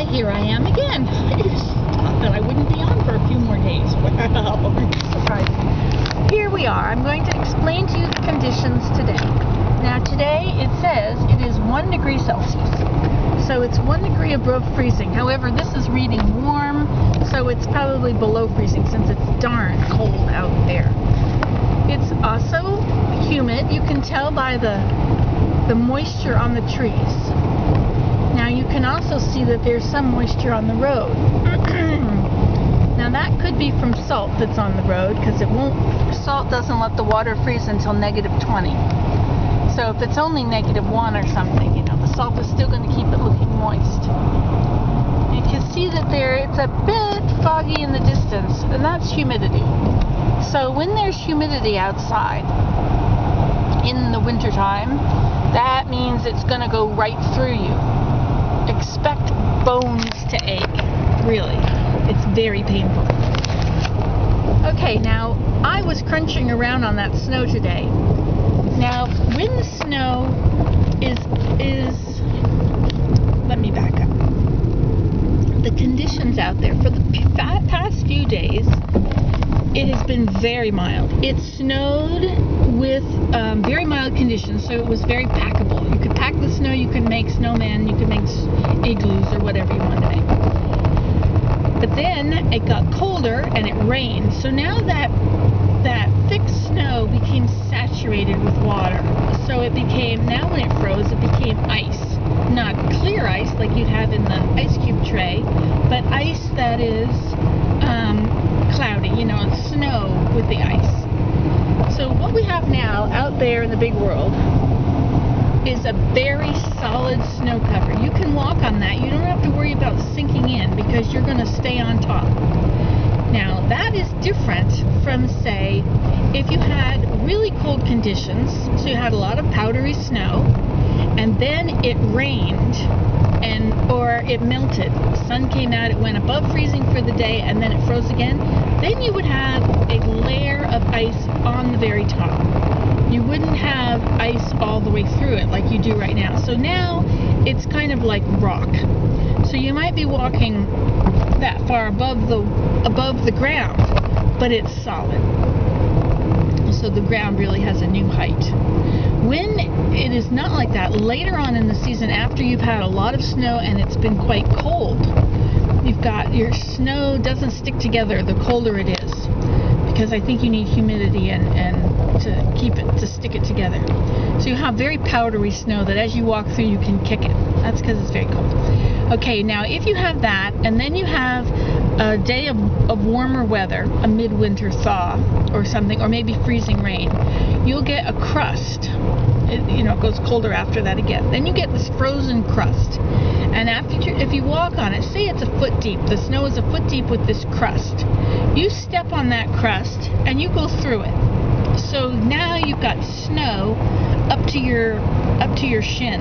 Here I am again. I just thought that I wouldn't be on for a few more days. Wow, surprising. Here we are. I'm going to explain to you the conditions today. Now today it says it is 1 degree Celsius. So it's 1 degree above freezing. However, this is reading warm, so it's probably below freezing since it's darn cold out there. It's also humid. You can tell by the moisture on the trees. Now you can also see that there's some moisture on the road. Now that could be from salt that's on the road, because salt doesn't let the water freeze until -20. So if it's only -1 or something, the salt is still going to keep it looking moist. You can see that it's a bit foggy in the distance, and that's humidity. So when there's humidity outside in the wintertime, that means it's going to go right through you. Expect bones to ache, really. It's very painful. Okay, now I was crunching around on that snow today. Now, when the snow is let me back up. The conditions out there for the past few days, it has been very mild. It snowed with very mild conditions, so it was very packable. You could pack the snow, you could make snowmen, you could make igloos or whatever you want to make. But then it got colder and it rained. So now that thick snow became saturated with water. So it became, now when it froze, it became ice. Not clear ice like you'd have in the ice cube tray, but ice that is cloudy, snow with the ice. So what we have now out there in the big world is a very solid snow cover. You can walk on that. You don't have to worry about sinking in because you're going to stay on top. Now that is different from, say, if you had really cold conditions, so you had a lot of powdery snow, and then it rained or it melted. The sun came out, it went above freezing for the day, and then it froze again. Then you would have a layer of ice on the very top. You wouldn't have ice all the way through it like you do right now. So now it's kind of like rock. So you might be walking that far above the ground, but it's solid. So the ground really has a new height. When it is not like that, later on in the season, after you've had a lot of snow and it's been quite cold, you've got your snow doesn't stick together the colder it is, because I think you need humidity and to stick it together. So you have very powdery snow that as you walk through you can kick it. That's because it's very cold. Okay, now if you have that, and then you have a day of warmer weather, a midwinter thaw or something, or maybe freezing rain, you'll get a crust. It goes colder after that again. Then you get this frozen crust. And if you walk on it, say it's a foot deep, the snow is a foot deep with this crust. You step on that crust and you go through it. So now you've got snow up to your shin,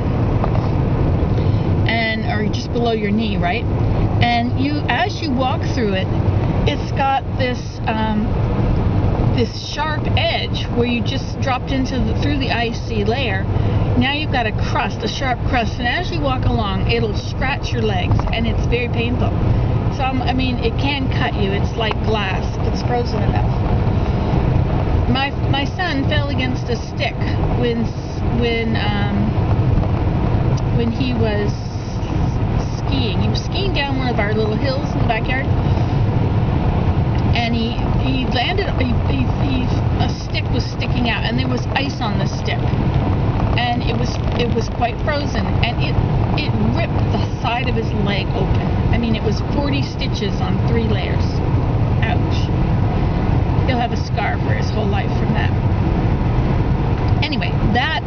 or just below your knee, right? And as you walk through it, it's got this sharp edge where you just dropped through the icy layer. Now you've got a sharp crust, and as you walk along, it'll scratch your legs, and it's very painful. So it can cut you. It's like glass if it's frozen enough. My son fell against a stick when he was skiing. He was skiing down one of our little hills in the backyard, and he landed. A stick was sticking out, and there was ice on the stick, and it was quite frozen, and it ripped the side of his leg open. It was 40 stitches on 3 layers. Ouch. He'll have a scar for his whole life from that. Anyway, that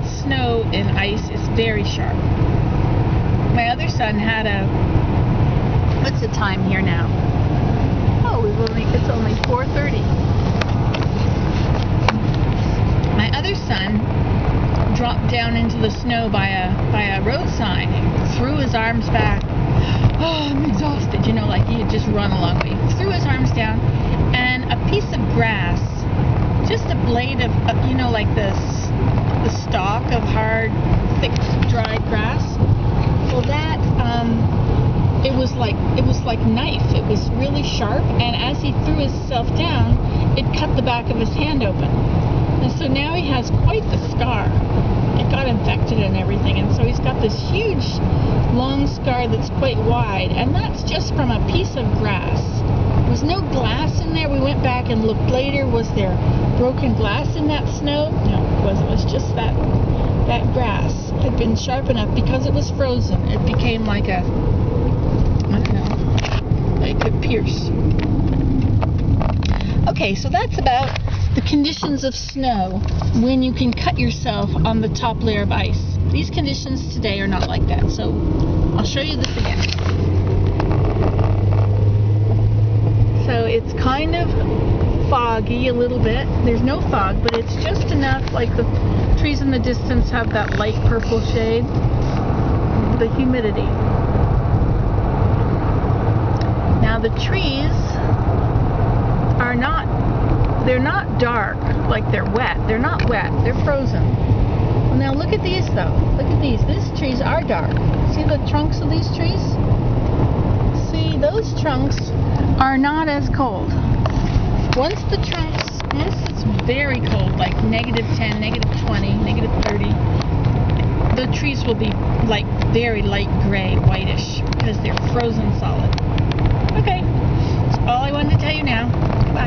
snow and ice is very sharp. My other son had what's the time here now? Oh, it's only 4:30. My other son dropped down into the snow by a road sign. He threw his arms back. Oh, I'm exhausted. Like he had just run a long way. He threw his arms down, and a piece of grass, just a blade of, like the stalk of hard, thick, dry grass. Well, that was like knife. It was really sharp, and as he threw himself down, it cut the back of his hand open. And so now he has quite the scar. It got infected and everything, and so he's got this huge, long scar that's quite wide, and that's just from a piece of grass. There was no glass in there. We went back and looked later. Was there broken glass in that snow? No, it wasn't. It was just that grass had been sharp enough because it was frozen. It became like a, I don't know, it could pierce. Okay, so that's about the conditions of snow when you can cut yourself on the top layer of ice. These conditions today are not like that, so I'll show you this again. So it's kind of foggy a little bit. There's no fog, but it's just enough, like the trees in the distance have that light purple shade. The humidity. Now the trees are they're not dark, like they're wet. They're not wet, they're frozen. Well, now look at these though. Look at these. These trees are dark. See the trunks of these trees? See, those trunks are not as cold. Once it's very cold, like -10, -20, -30, the trees will be like very light gray, whitish, because they're frozen solid. Okay, that's all I wanted to tell you now. Bye.